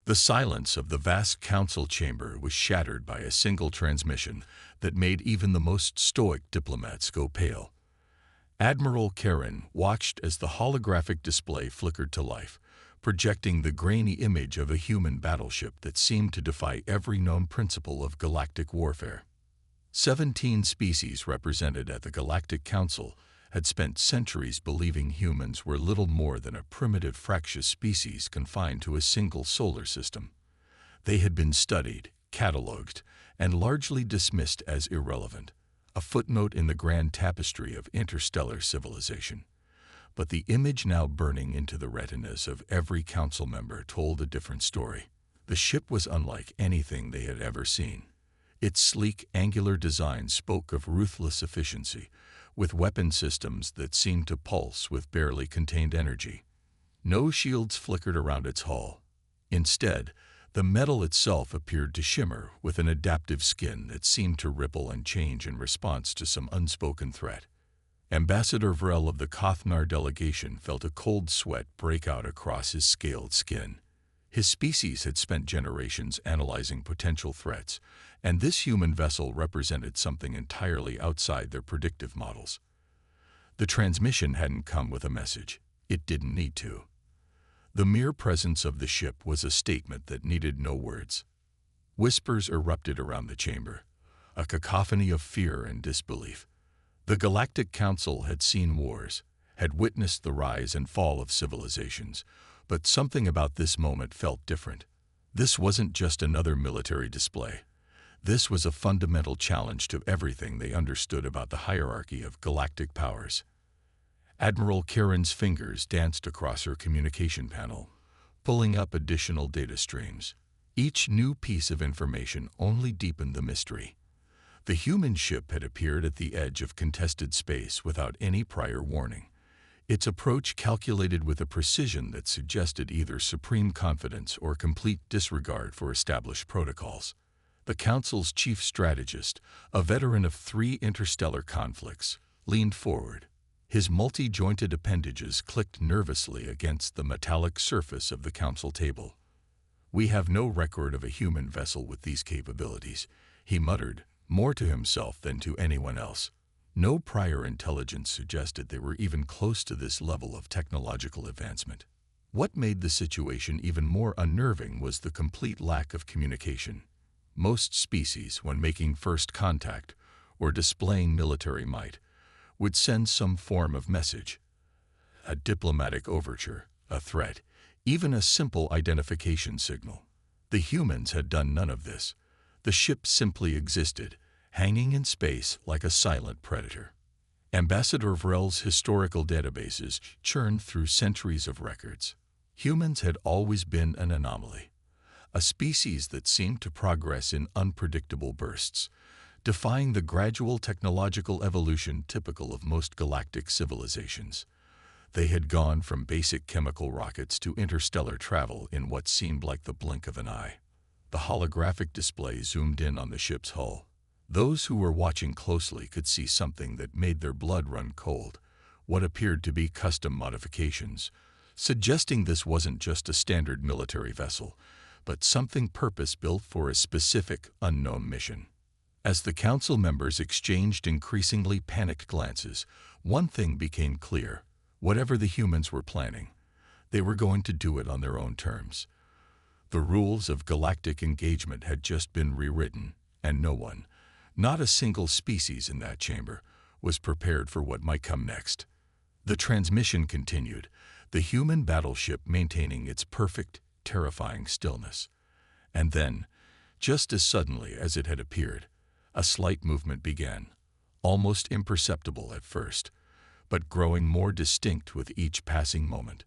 The silence of the vast council chamber was shattered by a single transmission that made even the most stoic diplomats go pale. Admiral Karen watched as the holographic display flickered to life, projecting the grainy image of a human battleship that seemed to defy every known principle of galactic warfare. 17 species represented at the Galactic Council had spent centuries believing humans were little more than a primitive fractious species confined to a single solar system. They had been studied, catalogued, and largely dismissed as irrelevant, a footnote in the grand tapestry of interstellar civilization. But the image now burning into the retinas of every council member told a different story. The ship was unlike anything they had ever seen. Its sleek, angular design spoke of ruthless efficiency, with weapon systems that seemed to pulse with barely contained energy. No shields flickered around its hull. Instead, the metal itself appeared to shimmer with an adaptive skin that seemed to ripple and change in response to some unspoken threat. Ambassador Vrel of the Kothnar delegation felt a cold sweat break out across his scaled skin. His species had spent generations analyzing potential threats, and this human vessel represented something entirely outside their predictive models. The transmission hadn't come with a message. It didn't need to. The mere presence of the ship was a statement that needed no words. Whispers erupted around the chamber, a cacophony of fear and disbelief. The Galactic Council had seen wars, had witnessed the rise and fall of civilizations, but something about this moment felt different. This wasn't just another military display. This was a fundamental challenge to everything they understood about the hierarchy of galactic powers. Admiral Karen's fingers danced across her communication panel, pulling up additional data streams. Each new piece of information only deepened the mystery. The human ship had appeared at the edge of contested space without any prior warning. Its approach calculated with a precision that suggested either supreme confidence or complete disregard for established protocols. The Council's chief strategist, a veteran of 3 interstellar conflicts, leaned forward. His multi-jointed appendages clicked nervously against the metallic surface of the Council table. "We have no record of a human vessel with these capabilities," he muttered, more to himself than to anyone else. No prior intelligence suggested they were even close to this level of technological advancement. What made the situation even more unnerving was the complete lack of communication. Most species, when making first contact or displaying military might, would send some form of message. A diplomatic overture, a threat, even a simple identification signal. The humans had done none of this. The ship simply existed, hanging in space like a silent predator. Ambassador Vrel's historical databases churned through centuries of records. Humans had always been an anomaly, a species that seemed to progress in unpredictable bursts, defying the gradual technological evolution typical of most galactic civilizations. They had gone from basic chemical rockets to interstellar travel in what seemed like the blink of an eye. The holographic display zoomed in on the ship's hull. Those who were watching closely could see something that made their blood run cold, what appeared to be custom modifications, suggesting this wasn't just a standard military vessel, but something purpose-built for a specific, unknown mission. As the council members exchanged increasingly panicked glances, one thing became clear. Whatever the humans were planning, they were going to do it on their own terms. The rules of galactic engagement had just been rewritten, and no one, not a single species in that chamber, was prepared for what might come next. The transmission continued, the human battleship maintaining its perfect, terrifying stillness. And then, just as suddenly as it had appeared, a slight movement began, almost imperceptible at first, but growing more distinct with each passing moment.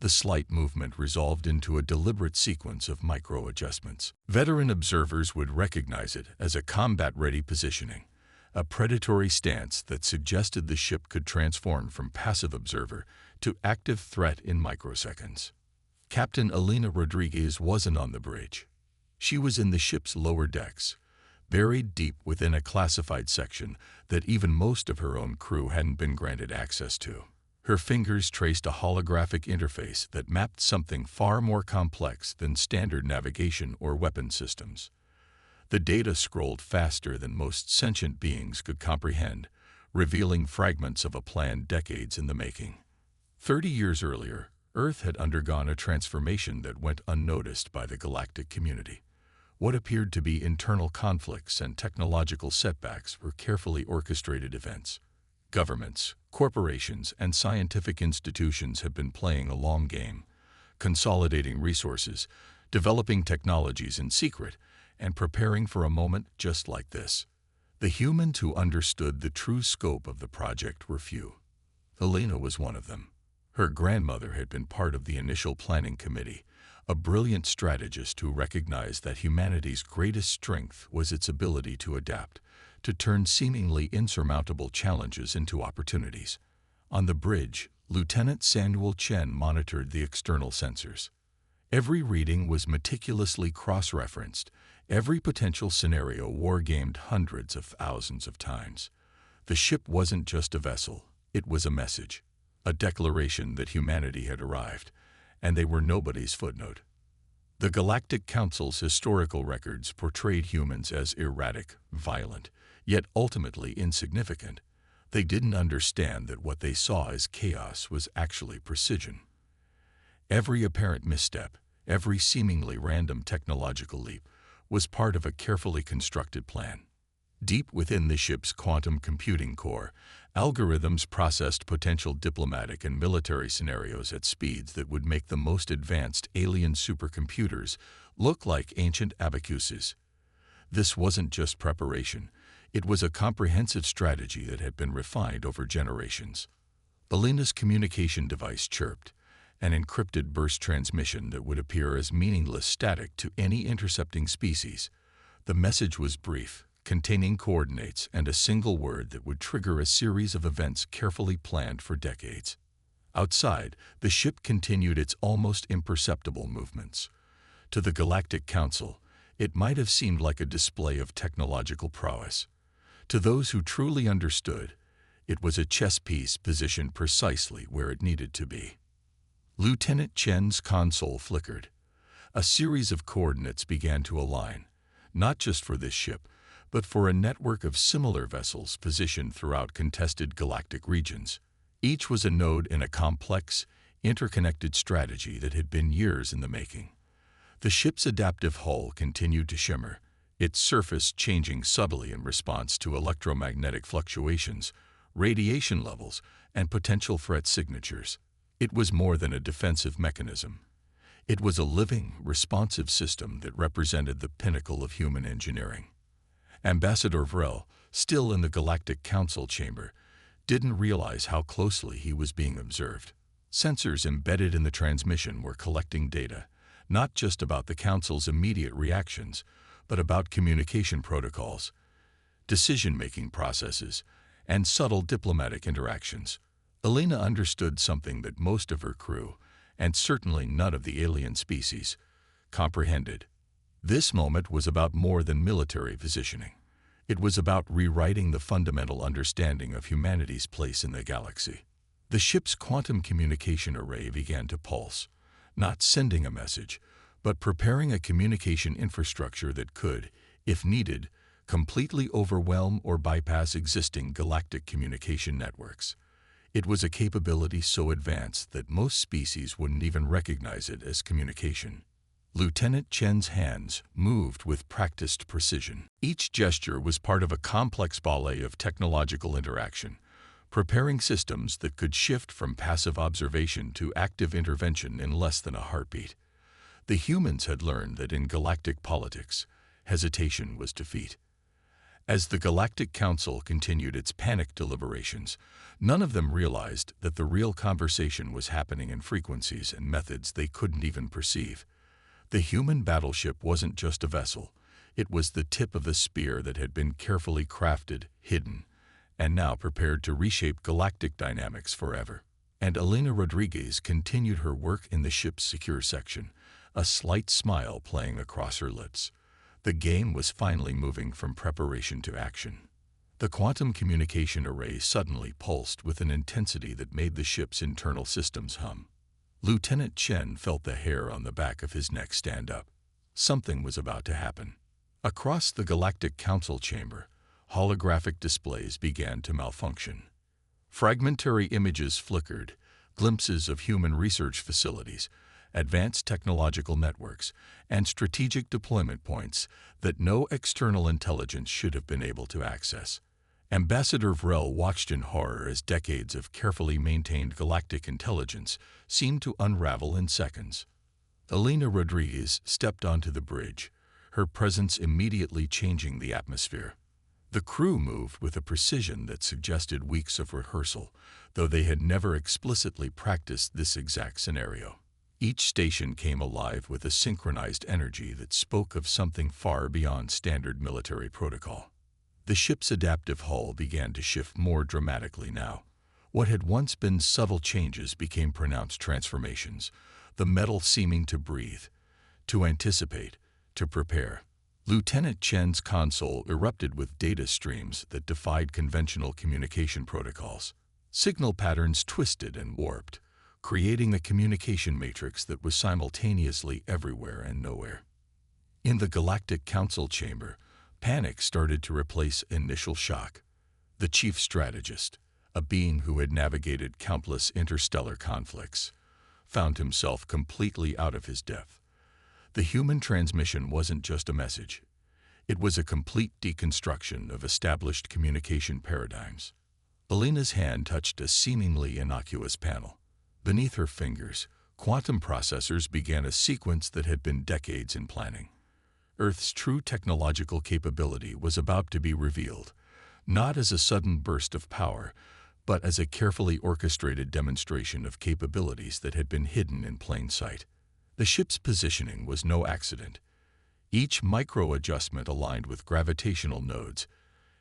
The slight movement resolved into a deliberate sequence of micro-adjustments. Veteran observers would recognize it as a combat-ready positioning, a predatory stance that suggested the ship could transform from passive observer to active threat in microseconds. Captain Elena Rodriguez wasn't on the bridge. She was in the ship's lower decks, buried deep within a classified section that even most of her own crew hadn't been granted access to. Her fingers traced a holographic interface that mapped something far more complex than standard navigation or weapon systems. The data scrolled faster than most sentient beings could comprehend, revealing fragments of a plan decades in the making. 30 years earlier, Earth had undergone a transformation that went unnoticed by the galactic community. What appeared to be internal conflicts and technological setbacks were carefully orchestrated events. Governments, corporations, and scientific institutions have been playing a long game, consolidating resources, developing technologies in secret, and preparing for a moment just like this. The humans who understood the true scope of the project were few. Elena was one of them. Her grandmother had been part of the initial planning committee, a brilliant strategist who recognized that humanity's greatest strength was its ability to adapt, to turn seemingly insurmountable challenges into opportunities. On the bridge, Lieutenant Samuel Chen monitored the external sensors. Every reading was meticulously cross-referenced, every potential scenario war-gamed hundreds of thousands of times. The ship wasn't just a vessel, it was a message, a declaration that humanity had arrived, and they were nobody's footnote. The Galactic Council's historical records portrayed humans as erratic, violent, yet ultimately insignificant. They didn't understand that what they saw as chaos was actually precision. Every apparent misstep, every seemingly random technological leap, was part of a carefully constructed plan. Deep within the ship's quantum computing core, algorithms processed potential diplomatic and military scenarios at speeds that would make the most advanced alien supercomputers look like ancient abacuses. This wasn't just preparation, it was a comprehensive strategy that had been refined over generations. Elena's communication device chirped, an encrypted burst transmission that would appear as meaningless static to any intercepting species. The message was brief, containing coordinates and a single word that would trigger a series of events carefully planned for decades. Outside, the ship continued its almost imperceptible movements. To the Galactic Council, it might have seemed like a display of technological prowess. To those who truly understood, it was a chess piece positioned precisely where it needed to be. Lieutenant Chen's console flickered. A series of coordinates began to align, not just for this ship, but for a network of similar vessels positioned throughout contested galactic regions. Each was a node in a complex, interconnected strategy that had been years in the making. The ship's adaptive hull continued to shimmer, its surface changing subtly in response to electromagnetic fluctuations, radiation levels, and potential threat signatures. It was more than a defensive mechanism. It was a living, responsive system that represented the pinnacle of human engineering. Ambassador Vrel, still in the Galactic Council chamber, didn't realize how closely he was being observed. Sensors embedded in the transmission were collecting data, not just about the Council's immediate reactions, but about communication protocols, decision-making processes, and subtle diplomatic interactions. Elena understood something that most of her crew, and certainly none of the alien species, comprehended. This moment was about more than military positioning. It was about rewriting the fundamental understanding of humanity's place in the galaxy. The ship's quantum communication array began to pulse, not sending a message, but preparing a communication infrastructure that could, if needed, completely overwhelm or bypass existing galactic communication networks. It was a capability so advanced that most species wouldn't even recognize it as communication. Lieutenant Chen's hands moved with practiced precision. Each gesture was part of a complex ballet of technological interaction, preparing systems that could shift from passive observation to active intervention in less than a heartbeat. The humans had learned that in galactic politics, hesitation was defeat. As the Galactic Council continued its panicked deliberations, none of them realized that the real conversation was happening in frequencies and methods they couldn't even perceive. The human battleship wasn't just a vessel, it was the tip of the spear that had been carefully crafted, hidden, and now prepared to reshape galactic dynamics forever. And Elena Rodriguez continued her work in the ship's secure section, a slight smile playing across her lips. The game was finally moving from preparation to action. The quantum communication array suddenly pulsed with an intensity that made the ship's internal systems hum. Lieutenant Chen felt the hair on the back of his neck stand up. Something was about to happen. Across the Galactic Council chamber, holographic displays began to malfunction. Fragmentary images flickered, glimpses of human research facilities, advanced technological networks, and strategic deployment points that no external intelligence should have been able to access. Ambassador Vrel watched in horror as decades of carefully maintained galactic intelligence seemed to unravel in seconds. Elena Rodriguez stepped onto the bridge, her presence immediately changing the atmosphere. The crew moved with a precision that suggested weeks of rehearsal, though they had never explicitly practiced this exact scenario. Each station came alive with a synchronized energy that spoke of something far beyond standard military protocol. The ship's adaptive hull began to shift more dramatically now. What had once been subtle changes became pronounced transformations, the metal seeming to breathe, to anticipate, to prepare. Lieutenant Chen's console erupted with data streams that defied conventional communication protocols. Signal patterns twisted and warped, creating a communication matrix that was simultaneously everywhere and nowhere. In the Galactic Council chamber, panic started to replace initial shock. The chief strategist, a being who had navigated countless interstellar conflicts, found himself completely out of his depth. The human transmission wasn't just a message. It was a complete deconstruction of established communication paradigms. Elena's hand touched a seemingly innocuous panel. Beneath her fingers, quantum processors began a sequence that had been decades in planning. Earth's true technological capability was about to be revealed, not as a sudden burst of power, but as a carefully orchestrated demonstration of capabilities that had been hidden in plain sight. The ship's positioning was no accident. Each micro-adjustment aligned with gravitational nodes,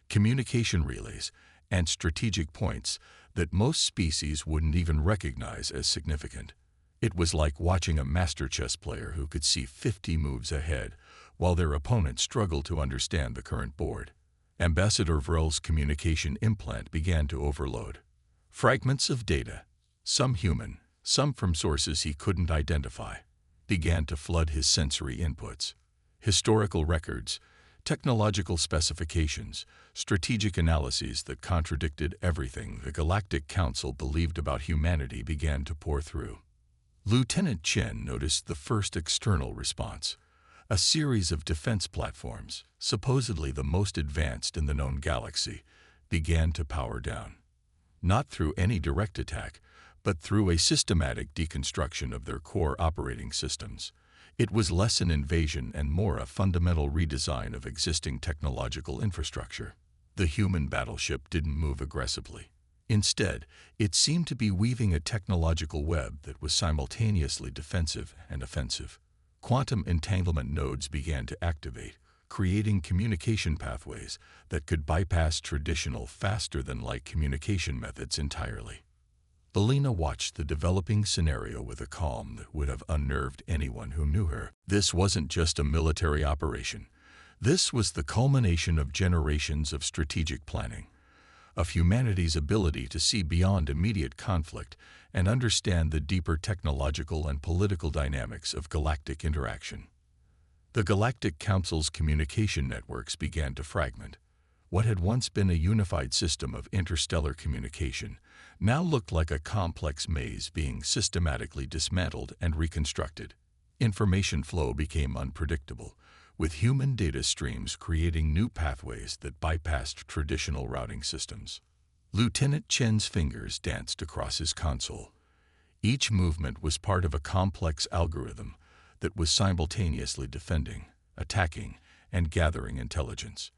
communication relays, and strategic points that most species wouldn't even recognize as significant. It was like watching a master chess player who could see 50 moves ahead, while their opponent struggled to understand the current board. Ambassador Vrel's communication implant began to overload. Fragments of data, some human, some from sources he couldn't identify, began to flood his sensory inputs. Historical records, technological specifications, strategic analyses that contradicted everything the Galactic Council believed about humanity began to pour through. Lieutenant Chen noticed the first external response. A series of defense platforms, supposedly the most advanced in the known galaxy, began to power down. Not through any direct attack, but through a systematic deconstruction of their core operating systems. It was less an invasion and more a fundamental redesign of existing technological infrastructure. The human battleship didn't move aggressively. Instead, it seemed to be weaving a technological web that was simultaneously defensive and offensive. Quantum entanglement nodes began to activate, creating communication pathways that could bypass traditional faster-than-light communication methods entirely. Elena watched the developing scenario with a calm that would have unnerved anyone who knew her. This wasn't just a military operation. This was the culmination of generations of strategic planning, of humanity's ability to see beyond immediate conflict and understand the deeper technological and political dynamics of galactic interaction. The Galactic Council's communication networks began to fragment. What had once been a unified system of interstellar communication now looked like a complex maze being systematically dismantled and reconstructed. Information flow became unpredictable, with human data streams creating new pathways that bypassed traditional routing systems. Lieutenant Chen's fingers danced across his console. Each movement was part of a complex algorithm that was simultaneously defending, attacking, and gathering intelligence.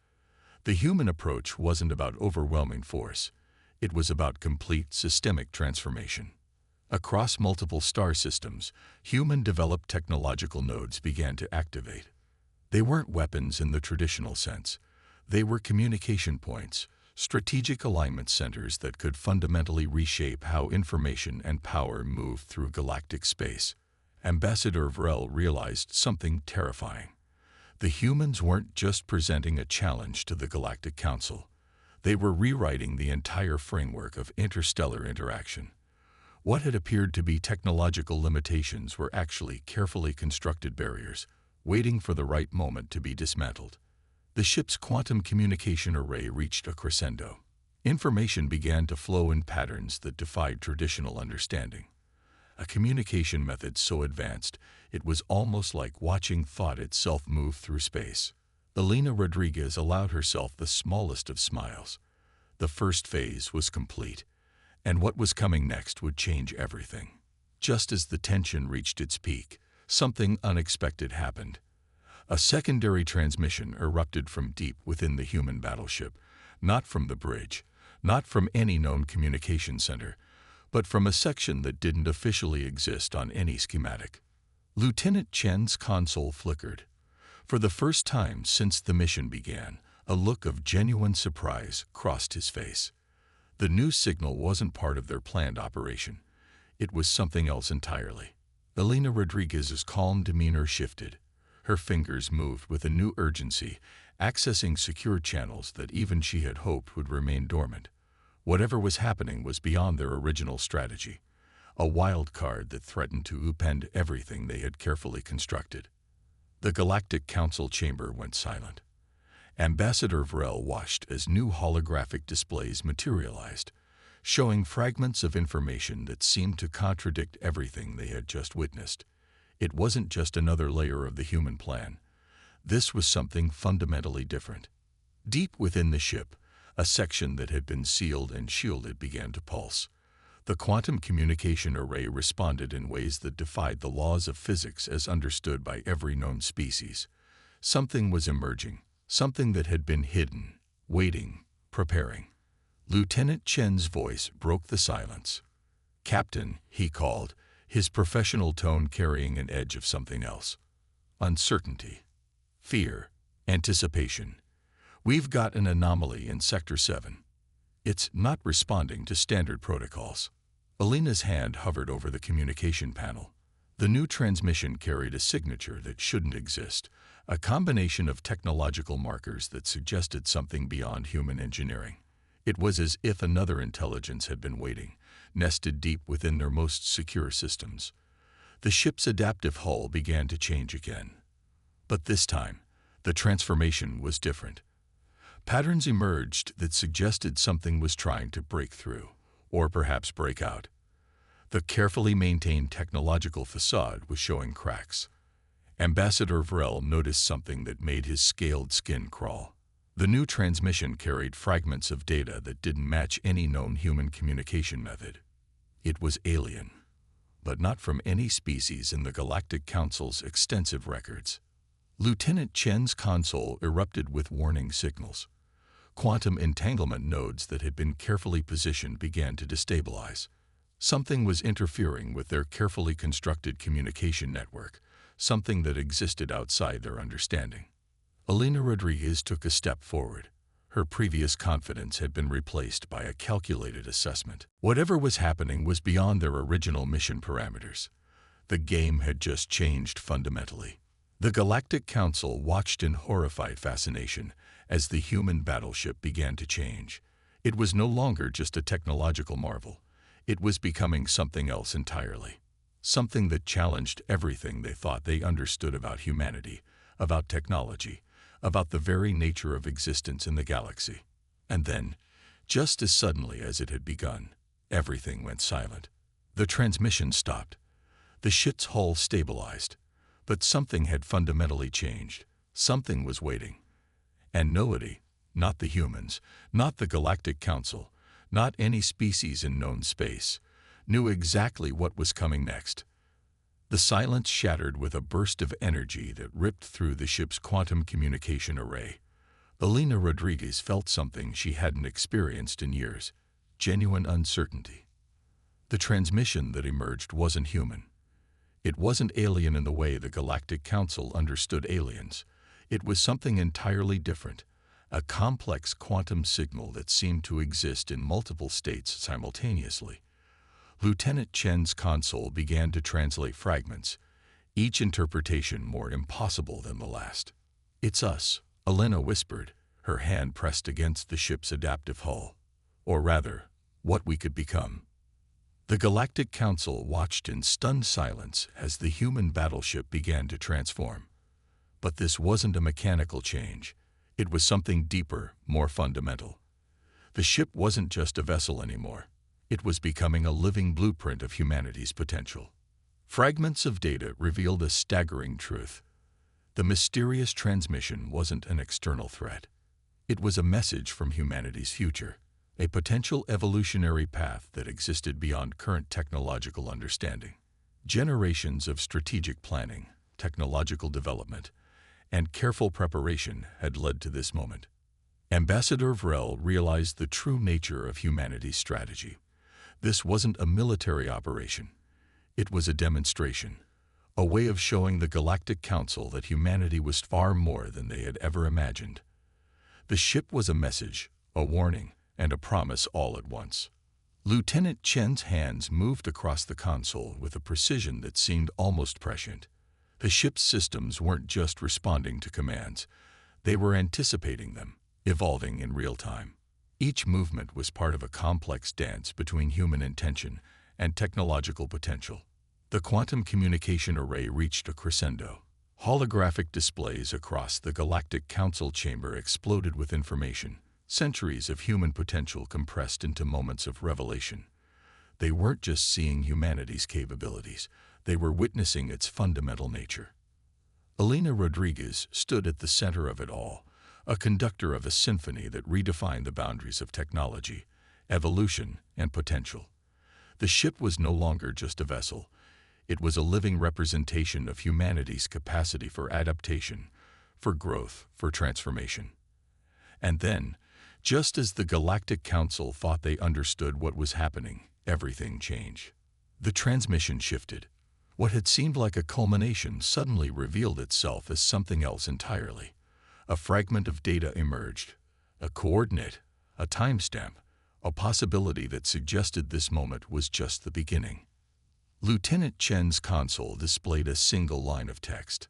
The human approach wasn't about overwhelming force. It was about complete systemic transformation. Across multiple star systems, human-developed technological nodes began to activate. They weren't weapons in the traditional sense. They were communication points, strategic alignment centers that could fundamentally reshape how information and power moved through galactic space. Ambassador Vrel realized something terrifying. The humans weren't just presenting a challenge to the Galactic Council. They were rewriting the entire framework of interstellar interaction. What had appeared to be technological limitations were actually carefully constructed barriers, waiting for the right moment to be dismantled. The ship's quantum communication array reached a crescendo. Information began to flow in patterns that defied traditional understanding. A communication method so advanced, it was almost like watching thought itself move through space. Elena Rodriguez allowed herself the smallest of smiles. The first phase was complete, and what was coming next would change everything. Just as the tension reached its peak, something unexpected happened. A secondary transmission erupted from deep within the human battleship, not from the bridge, not from any known communication center, but from a section that didn't officially exist on any schematic. Lieutenant Chen's console flickered. For the first time since the mission began, a look of genuine surprise crossed his face. The new signal wasn't part of their planned operation. It was something else entirely. Elena Rodriguez's calm demeanor shifted. Her fingers moved with a new urgency, accessing secure channels that even she had hoped would remain dormant. Whatever was happening was beyond their original strategy, a wild card that threatened to upend everything they had carefully constructed. The Galactic Council chamber went silent. Ambassador Vrel watched as new holographic displays materialized, showing fragments of information that seemed to contradict everything they had just witnessed. It wasn't just another layer of the human plan. This was something fundamentally different. Deep within the ship, a section that had been sealed and shielded began to pulse. The quantum communication array responded in ways that defied the laws of physics as understood by every known species. Something was emerging, something that had been hidden, waiting, preparing. Lieutenant Chen's voice broke the silence. "Captain," he called, his professional tone carrying an edge of something else. Uncertainty, fear, anticipation. "We've got an anomaly in Sector 7. It's not responding to standard protocols." Elena's hand hovered over the communication panel. The new transmission carried a signature that shouldn't exist, a combination of technological markers that suggested something beyond human engineering. It was as if another intelligence had been waiting, nested deep within their most secure systems. The ship's adaptive hull began to change again. But this time, the transformation was different. Patterns emerged that suggested something was trying to break through, or perhaps break out. The carefully maintained technological facade was showing cracks. Ambassador Vrel noticed something that made his scaled skin crawl. The new transmission carried fragments of data that didn't match any known human communication method. It was alien, but not from any species in the Galactic Council's extensive records. Lieutenant Chen's console erupted with warning signals. Quantum entanglement nodes that had been carefully positioned began to destabilize. Something was interfering with their carefully constructed communication network, something that existed outside their understanding. Elena Rodriguez took a step forward. Her previous confidence had been replaced by a calculated assessment. Whatever was happening was beyond their original mission parameters. The game had just changed fundamentally. The Galactic Council watched in horrified fascination as the human battleship began to change. It was no longer just a technological marvel. It was becoming something else entirely. Something that challenged everything they thought they understood about humanity, about technology, about the very nature of existence in the galaxy. And then, just as suddenly as it had begun, everything went silent. The transmission stopped. The ship's hull stabilized. But something had fundamentally changed. Something was waiting. And nobody, not the humans, not the Galactic Council, not any species in known space, knew exactly what was coming next. The silence shattered with a burst of energy that ripped through the ship's quantum communication array. Elena Rodriguez felt something she hadn't experienced in years: genuine uncertainty. The transmission that emerged wasn't human. It wasn't alien in the way the Galactic Council understood aliens. It was something entirely different, a complex quantum signal that seemed to exist in multiple states simultaneously. Lieutenant Chen's console began to translate fragments, each interpretation more impossible than the last. "It's us," Elena whispered, her hand pressed against the ship's adaptive hull. Or rather, what we could become. The Galactic Council watched in stunned silence as the human battleship began to transform. But this wasn't a mechanical change. It was something deeper, more fundamental. The ship wasn't just a vessel anymore. It was becoming a living blueprint of humanity's potential. Fragments of data revealed a staggering truth. The mysterious transmission wasn't an external threat. It was a message from humanity's future, a potential evolutionary path that existed beyond current technological understanding. Generations of strategic planning, technological development, and careful preparation had led to this moment. Ambassador Vrel realized the true nature of humanity's strategy. This wasn't a military operation. It was a demonstration, a way of showing the Galactic Council that humanity was far more than they had ever imagined. The ship was a message, a warning, and a promise all at once. Lieutenant Chen's hands moved across the console with a precision that seemed almost prescient. The ship's systems weren't just responding to commands. They were anticipating them, evolving in real time. Each movement was part of a complex dance between human intention and technological potential. The quantum communication array reached a crescendo. Holographic displays across the Galactic Council chamber exploded with information, centuries of human potential compressed into moments of revelation. They weren't just seeing humanity's capabilities, they were witnessing its fundamental nature. Elena Rodriguez stood at the center of it all, a conductor of a symphony that redefined the boundaries of technology, evolution, and potential. The ship was no longer just a vessel. It was a living representation of humanity's capacity for adaptation, for growth, for transformation. And then, just as the Galactic Council thought they understood what was happening, everything changed. The transmission shifted. What had seemed like a culmination suddenly revealed itself as something else entirely. A fragment of data emerged, a coordinate, a timestamp, a possibility that suggested this moment was just the beginning. Lieutenant Chen's console displayed a single line of text,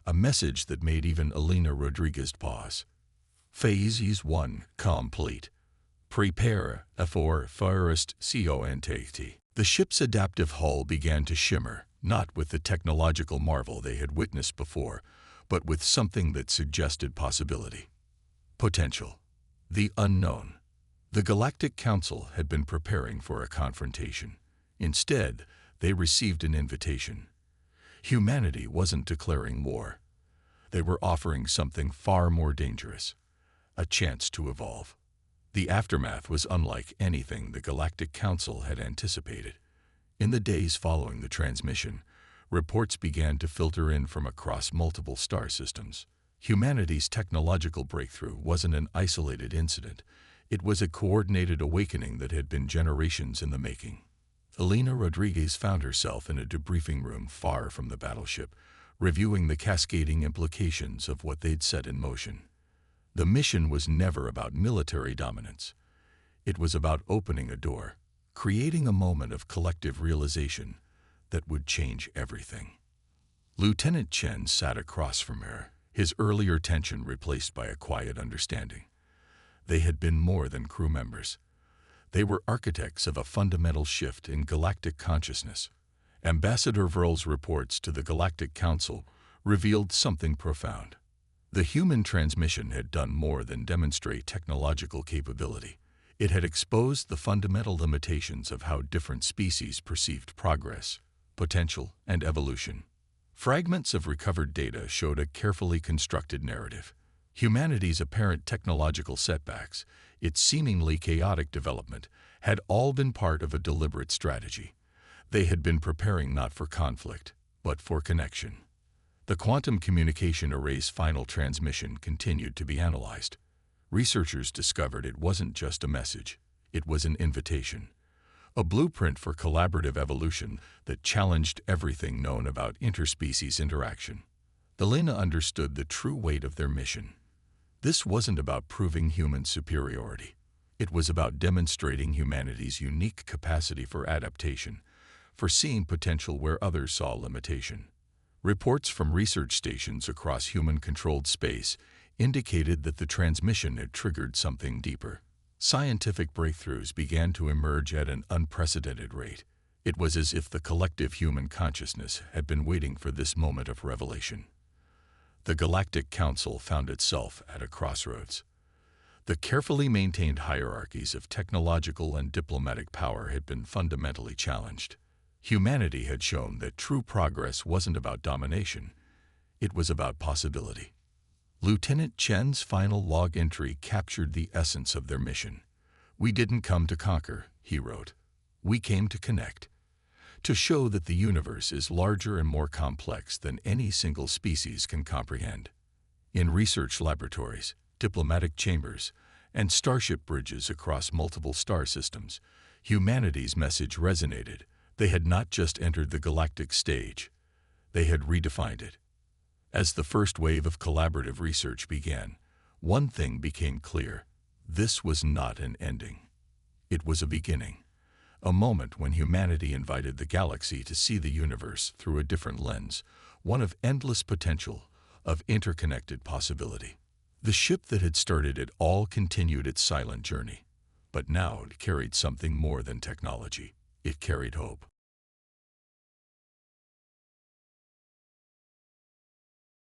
a message that made even Elena Rodriguez pause. Phase 1 complete. Prepare for first contact. The ship's adaptive hull began to shimmer, not with the technological marvel they had witnessed before, but with something that suggested possibility. Potential. The unknown. The Galactic Council had been preparing for a confrontation. Instead, they received an invitation. Humanity wasn't declaring war. They were offering something far more dangerous, a chance to evolve. The aftermath was unlike anything the Galactic Council had anticipated. In the days following the transmission, reports began to filter in from across multiple star systems. Humanity's technological breakthrough wasn't an isolated incident. It was a coordinated awakening that had been generations in the making. Elena Rodriguez found herself in a debriefing room far from the battleship, reviewing the cascading implications of what they'd set in motion. The mission was never about military dominance. It was about opening a door, creating a moment of collective realization that would change everything. Lieutenant Chen sat across from her, his earlier tension replaced by a quiet understanding. They had been more than crew members. They were architects of a fundamental shift in galactic consciousness. Ambassador Vrel's reports to the Galactic Council revealed something profound. The human transmission had done more than demonstrate technological capability. It had exposed the fundamental limitations of how different species perceived progress, potential, and evolution. Fragments of recovered data showed a carefully constructed narrative. Humanity's apparent technological setbacks, its seemingly chaotic development, had all been part of a deliberate strategy. They had been preparing not for conflict, but for connection. The quantum communication array's final transmission continued to be analyzed. Researchers discovered it wasn't just a message, it was an invitation. A blueprint for collaborative evolution that challenged everything known about interspecies interaction. Elena understood the true weight of their mission. This wasn't about proving human superiority. It was about demonstrating humanity's unique capacity for adaptation, for seeing potential where others saw limitation. Reports from research stations across human-controlled space indicated that the transmission had triggered something deeper. Scientific breakthroughs began to emerge at an unprecedented rate. It was as if the collective human consciousness had been waiting for this moment of revelation. The Galactic Council found itself at a crossroads. The carefully maintained hierarchies of technological and diplomatic power had been fundamentally challenged. Humanity had shown that true progress wasn't about domination, it was about possibility. Lieutenant Chen's final log entry captured the essence of their mission. "We didn't come to conquer," he wrote. "We came to connect. To show that the universe is larger and more complex than any single species can comprehend." In research laboratories, diplomatic chambers, and starship bridges across multiple star systems, humanity's message resonated. They had not just entered the galactic stage, they had redefined it. As the first wave of collaborative research began, one thing became clear: this was not an ending. It was a beginning, a moment when humanity invited the galaxy to see the universe through a different lens, one of endless potential, of interconnected possibility. The ship that had started it all continued its silent journey, but now it carried something more than technology. It carried hope.